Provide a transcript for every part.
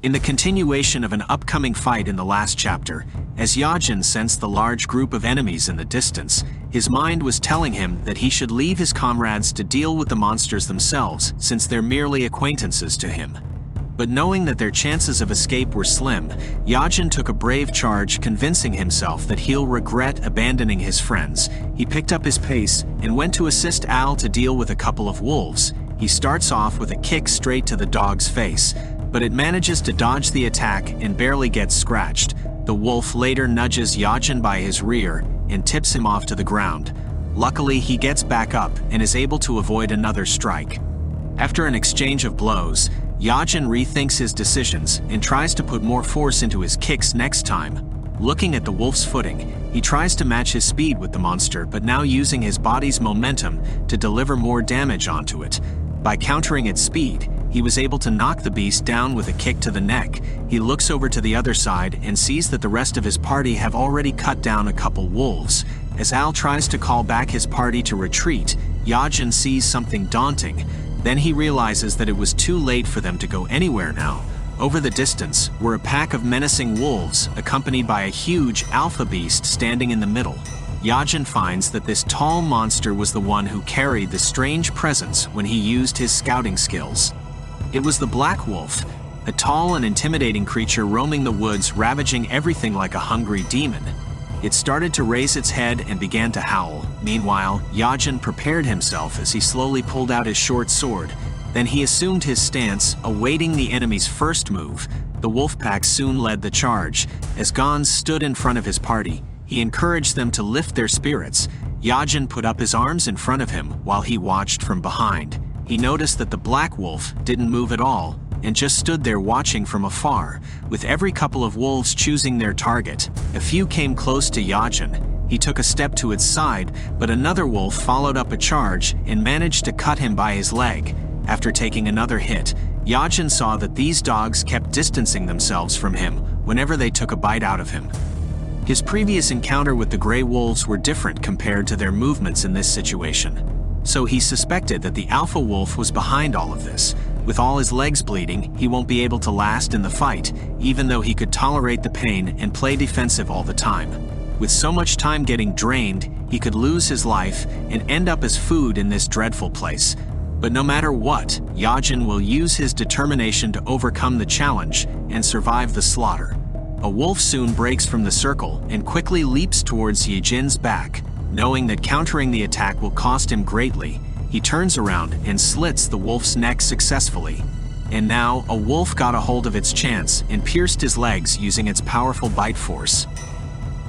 In the continuation of an upcoming fight in the last chapter, as Yajin sensed the large group of enemies in the distance, his mind was telling him that he should leave his comrades to deal with the monsters themselves, since they're merely acquaintances to him. But knowing that their chances of escape were slim, Yajin took a brave charge, convincing himself that he'll regret abandoning his friends. He picked up his pace and went to assist Al to deal with a couple of wolves. He starts off with a kick straight to the dog's face, but it manages to dodge the attack and barely gets scratched. The wolf later nudges Yajin by his rear and tips him off to the ground. Luckily, he gets back up and is able to avoid another strike. After an exchange of blows, Yajin rethinks his decisions and tries to put more force into his kicks next time. Looking at the wolf's footing, he tries to match his speed with the monster, but now using his body's momentum to deliver more damage onto it. By countering its speed, he was able to knock the beast down with a kick to the neck. He looks over to the other side and sees that the rest of his party have already cut down a couple wolves. As Al tries to call back his party to retreat, Yajin sees something daunting. Then he realizes that it was too late for them to go anywhere now. Over the distance were a pack of menacing wolves, accompanied by a huge alpha beast standing in the middle. Yajin finds that this tall monster was the one who carried the strange presence when he used his scouting skills. It was the Black Wolf, a tall and intimidating creature roaming the woods, ravaging everything like a hungry demon. It started to raise its head and began to howl. Meanwhile, Yajin prepared himself as he slowly pulled out his short sword. Then he assumed his stance, awaiting the enemy's first move. The wolf pack soon led the charge. As Gon stood in front of his party, he encouraged them to lift their spirits. Yajin put up his arms in front of him while he watched from behind. He noticed that the Black Wolf didn't move at all and just stood there watching from afar, with every couple of wolves choosing their target. A few came close to Yajin. He took a step to its side, but another wolf followed up a charge and managed to cut him by his leg. After taking another hit, Yajin saw that these dogs kept distancing themselves from him whenever they took a bite out of him. His previous encounter with the gray wolves were different compared to their movements in this situation. So he suspected that the alpha wolf was behind all of this. With all his legs bleeding, he won't be able to last in the fight, even though he could tolerate the pain and play defensive all the time. With so much time getting drained, he could lose his life and end up as food in this dreadful place. But no matter what, Yajin will use his determination to overcome the challenge and survive the slaughter. A wolf soon breaks from the circle and quickly leaps towards Yajin's back. Knowing that countering the attack will cost him greatly, he turns around and slits the wolf's neck successfully. And now, a wolf got a hold of its chance and pierced his legs using its powerful bite force.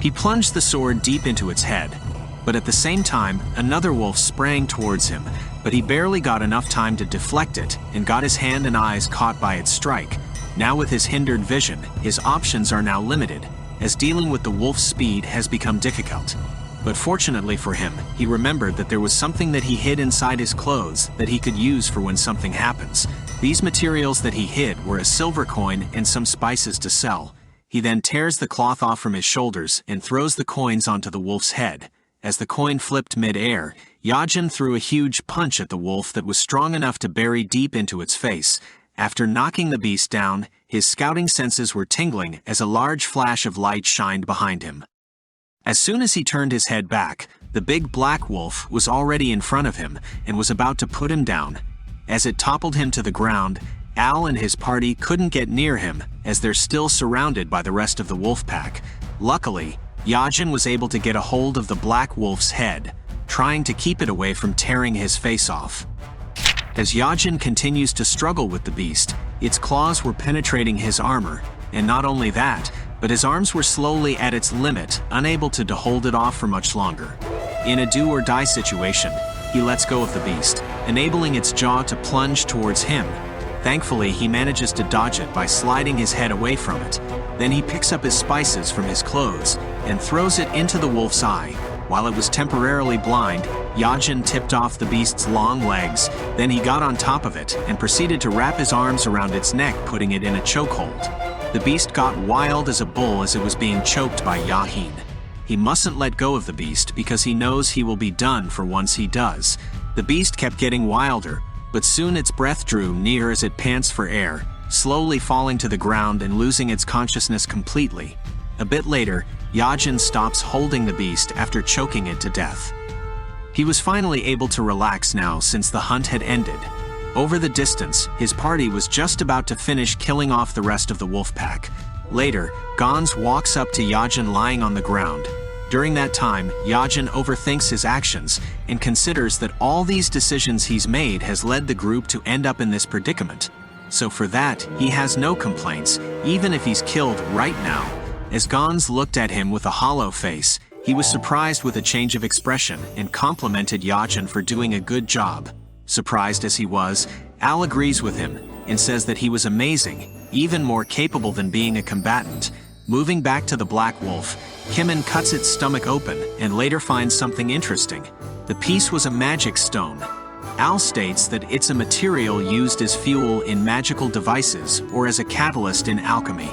He plunged the sword deep into its head, but at the same time, another wolf sprang towards him, but he barely got enough time to deflect it and got his hand and eyes caught by its strike. Now with his hindered vision, his options are now limited, as dealing with the wolf's speed has become difficult. But fortunately for him, he remembered that there was something that he hid inside his clothes that he could use for when something happens. These materials that he hid were a silver coin and some spices to sell. He then tears the cloth off from his shoulders and throws the coins onto the wolf's head. As the coin flipped mid-air, Yajin threw a huge punch at the wolf that was strong enough to bury deep into its face. After knocking the beast down, his scouting senses were tingling as a large flash of light shined behind him. As soon as he turned his head back, the big black wolf was already in front of him and was about to put him down. As it toppled him to the ground, Al and his party couldn't get near him as they're still surrounded by the rest of the wolf pack. Luckily, Yajin was able to get a hold of the black wolf's head, trying to keep it away from tearing his face off. As Yajin continues to struggle with the beast, its claws were penetrating his armor, and not only that, but his arms were slowly at its limit, unable to hold it off for much longer. In a do-or-die situation, he lets go of the beast, enabling its jaw to plunge towards him. Thankfully, he manages to dodge it by sliding his head away from it. Then he picks up his spices from his clothes and throws it into the wolf's eye. While it was temporarily blind, Yajin tipped off the beast's long legs. Then he got on top of it and proceeded to wrap his arms around its neck, putting it in a chokehold. The beast got wild as a bull as it was being choked by Yajin. He mustn't let go of the beast because he knows he will be done for once he does. The beast kept getting wilder, but soon its breath drew near as it pants for air. slowly falling to the ground and losing its consciousness completely. A bit later, Yajin stops holding the beast after choking it to death. He was finally able to relax now since the hunt had ended. Over the distance, his party was just about to finish killing off the rest of the wolf pack. Later, Gons walks up to Yajin lying on the ground. During that time, Yajin overthinks his actions and considers that all these decisions he's made has led the group to end up in this predicament. So for that, he has no complaints, even if he's killed right now. As Gons looked at him with a hollow face, he was surprised with a change of expression and complimented Yajin for doing a good job. Surprised as he was, Al agrees with him and says that he was amazing, even more capable than being a combatant. Moving back to the black wolf, Kimin cuts its stomach open and later finds something interesting. The piece was a magic stone. Al states that it's a material used as fuel in magical devices or as a catalyst in alchemy.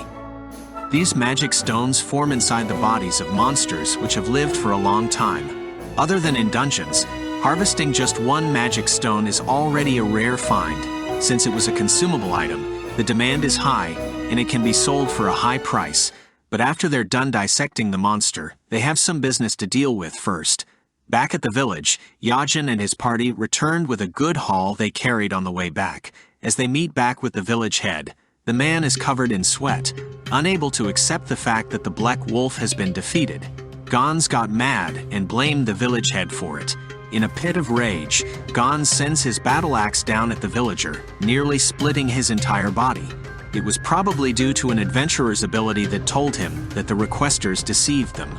These magic stones form inside the bodies of monsters which have lived for a long time. Other than in dungeons, harvesting just one magic stone is already a rare find. Since it was a consumable item, the demand is high and it can be sold for a high price. But after they're done dissecting the monster, they have some business to deal with first. Back at the village, Yajin and his party returned with a good haul they carried on the way back. As they meet back with the village head, the man is covered in sweat, unable to accept the fact that the black wolf has been defeated. Gons got mad and blamed the village head for it. In a pit of rage, Gons sends his battle axe down at the villager, nearly splitting his entire body. It was probably due to an adventurer's ability that told him that the requesters deceived them.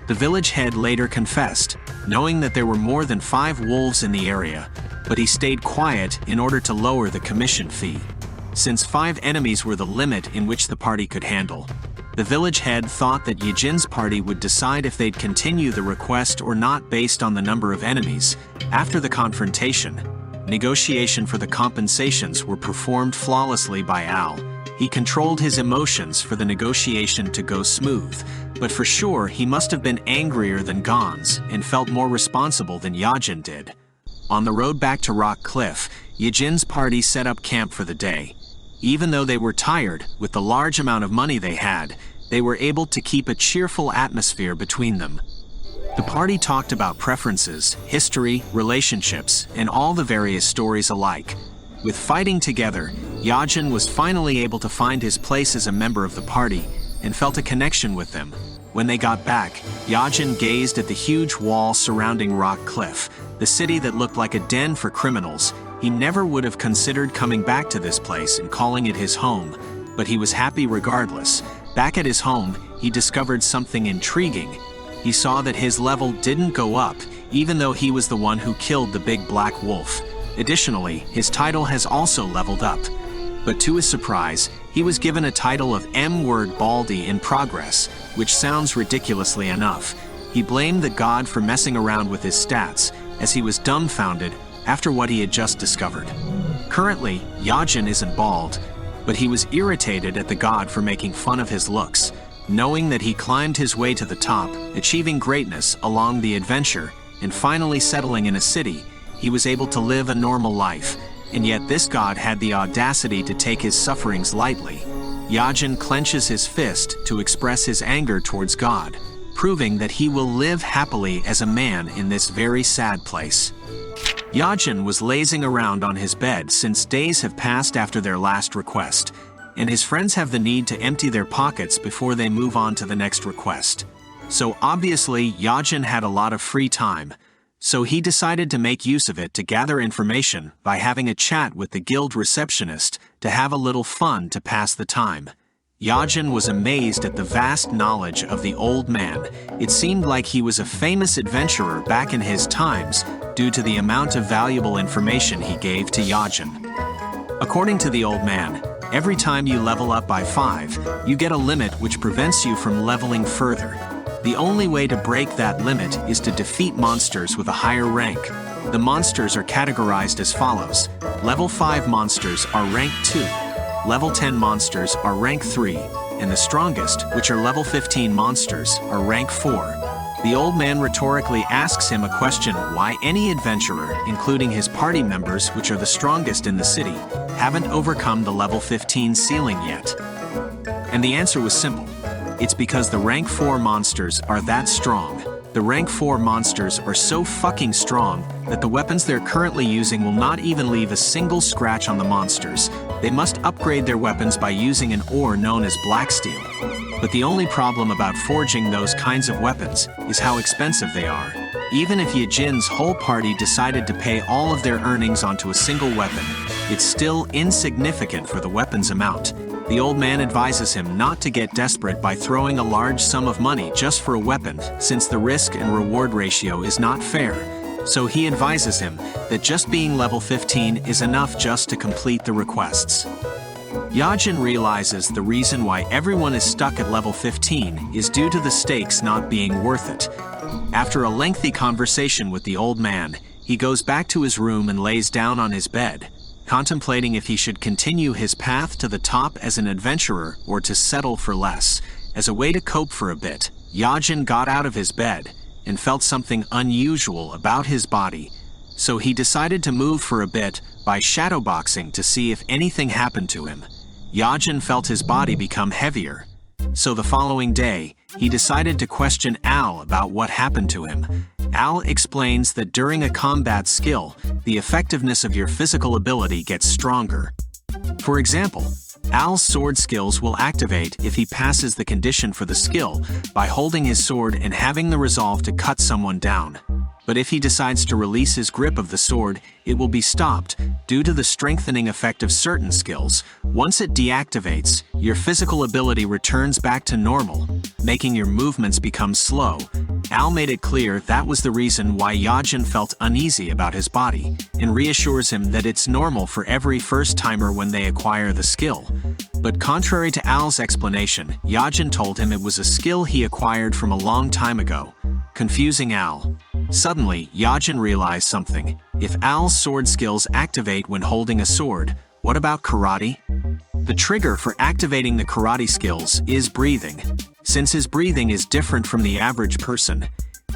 The village head later confessed, knowing that there were more than 5 wolves in the area, but he stayed quiet in order to lower the commission fee. Since 5 enemies were the limit in which the party could handle, the village head thought that Yajin's party would decide if they'd continue the request or not based on the number of enemies. After the confrontation, negotiation for the compensations were performed flawlessly by Al. He controlled his emotions for the negotiation to go smooth, but for sure he must have been angrier than Gons and felt more responsible than Yajin did. On the road back to Rock Cliff, Yajin's party set up camp for the day. Even though they were tired, with the large amount of money they had, they were able to keep a cheerful atmosphere between them. The party talked about preferences, history, relationships, and all the various stories alike. With fighting together, Yajin was finally able to find his place as a member of the party and felt a connection with them. When they got back, Yajin gazed at the huge wall surrounding Rock Cliff, the city that looked like a den for criminals. He never would have considered coming back to this place and calling it his home, but he was happy regardless. Back at his home, he discovered something intriguing. He saw that his level didn't go up, even though he was the one who killed the big black wolf. Additionally, his title has also leveled up. But to his surprise, he was given a title of M-word Baldy in progress, which sounds ridiculously enough. He blamed the god for messing around with his stats, as he was dumbfounded after what he had just discovered. Currently, Yajin isn't bald, but he was irritated at the god for making fun of his looks. Knowing that he climbed his way to the top, achieving greatness along the adventure, and finally settling in a city, he was able to live a normal life, and yet this god had the audacity to take his sufferings lightly. Yajin clenches his fist to express his anger towards God, proving that he will live happily as a man in this very sad place. Yajin was lazing around on his bed since days have passed after their last request, and his friends have the need to empty their pockets before they move on to the next request. So obviously, Yajin had a lot of free time, so he decided to make use of it to gather information by having a chat with the guild receptionist to have a little fun to pass the time. Yajin was amazed at the vast knowledge of the old man. It seemed like he was a famous adventurer back in his times due to the amount of valuable information he gave to Yajin. According to the old man, every time you level up by 5, you get a limit which prevents you from leveling further. The only way to break that limit is to defeat monsters with a higher rank. The monsters are categorized as follows. Level 5 monsters are rank 2. Level 10 monsters are rank 3, and the strongest, which are level 15 monsters, are rank 4. The old man rhetorically asks him a question why any adventurer, including his party members which are the strongest in the city, haven't overcome the level 15 ceiling yet? And the answer was simple. It's because the rank 4 monsters are that strong. The rank 4 monsters are so fucking strong that the weapons they're currently using will not even leave a single scratch on the monsters. They must upgrade their weapons by using an ore known as black steel. But the only problem about forging those kinds of weapons is how expensive they are. Even if Yajin's whole party decided to pay all of their earnings onto a single weapon, it's still insignificant for the weapon's amount. The old man advises him not to get desperate by throwing a large sum of money just for a weapon, since the risk and reward ratio is not fair. So he advises him that just being level 15 is enough just to complete the requests. Yajin realizes the reason why everyone is stuck at level 15 is due to the stakes not being worth it. After a lengthy conversation with the old man, he goes back to his room and lays down on his bed, contemplating if he should continue his path to the top as an adventurer or to settle for less. As a way to cope for a bit, Yajin got out of his bed and felt something unusual about his body, so he decided to move for a bit by shadowboxing to see if anything happened to him. Yajin felt his body become heavier, so the following day, he decided to question Al about what happened to him. Al explains that during a combat skill, the effectiveness of your physical ability gets stronger. For example, Al's sword skills will activate if he passes the condition for the skill by holding his sword and having the resolve to cut someone down. But if he decides to release his grip of the sword, it will be stopped due to the strengthening effect of certain skills. Once it deactivates, your physical ability returns back to normal, making your movements become slow. Al made it clear that was the reason why Yajin felt uneasy about his body, and reassures him that it's normal for every first-timer when they acquire the skill. But contrary to Al's explanation, Yajin told him it was a skill he acquired from a long time ago, confusing Al. Suddenly, Yajin realized something. If Al's sword skills activate when holding a sword, what about karate? The trigger for activating the karate skills is breathing. Since his breathing is different from the average person,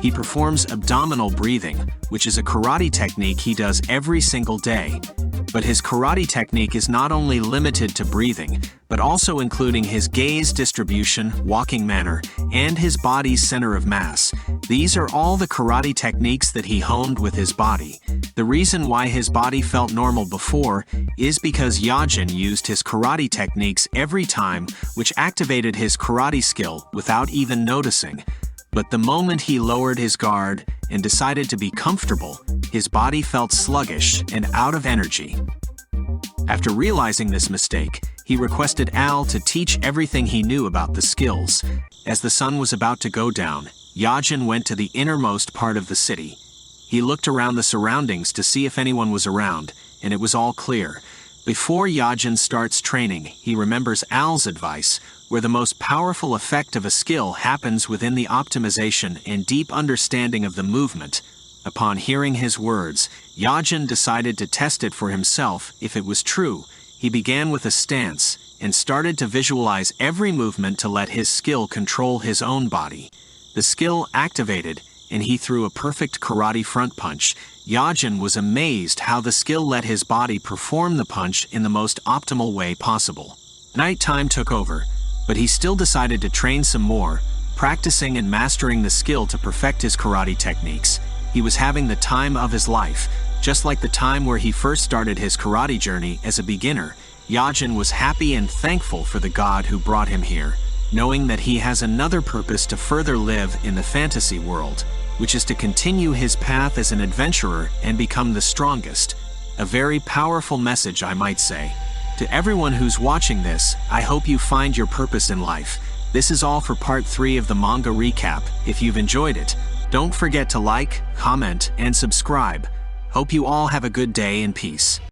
he performs abdominal breathing, which is a karate technique he does every single day. But his karate technique is not only limited to breathing, but also including his gaze distribution, walking manner, and his body's center of mass. These are all the karate techniques that he honed with his body. The reason why his body felt normal before is because Yajin used his karate techniques every time, which activated his karate skill without even noticing. But the moment he lowered his guard and decided to be comfortable, his body felt sluggish and out of energy. After realizing this mistake, he requested Al to teach everything he knew about the skills. As the sun was about to go down, Yajin went to the innermost part of the city. He looked around the surroundings to see if anyone was around, and it was all clear. Before Yajin starts training, he remembers Al's advice, where the most powerful effect of a skill happens within the optimization and deep understanding of the movement. Upon hearing his words, Yajin decided to test it for himself if it was true. He began with a stance and started to visualize every movement to let his skill control his own body. The skill activated, and he threw a perfect karate front punch. Yajin was amazed how the skill let his body perform the punch in the most optimal way possible. Nighttime took over, but he still decided to train some more, practicing and mastering the skill to perfect his karate techniques. He was having the time of his life, just like the time where he first started his karate journey as a beginner. Yajin was happy and thankful for the god who brought him here, knowing that he has another purpose to further live in the fantasy world, which is to continue his path as an adventurer and become the strongest. A very powerful message, I might say. To everyone who's watching this, I hope you find your purpose in life. This is all for part 3 of the manga recap. If you've enjoyed it, don't forget to like, comment, and subscribe. Hope you all have a good day and peace.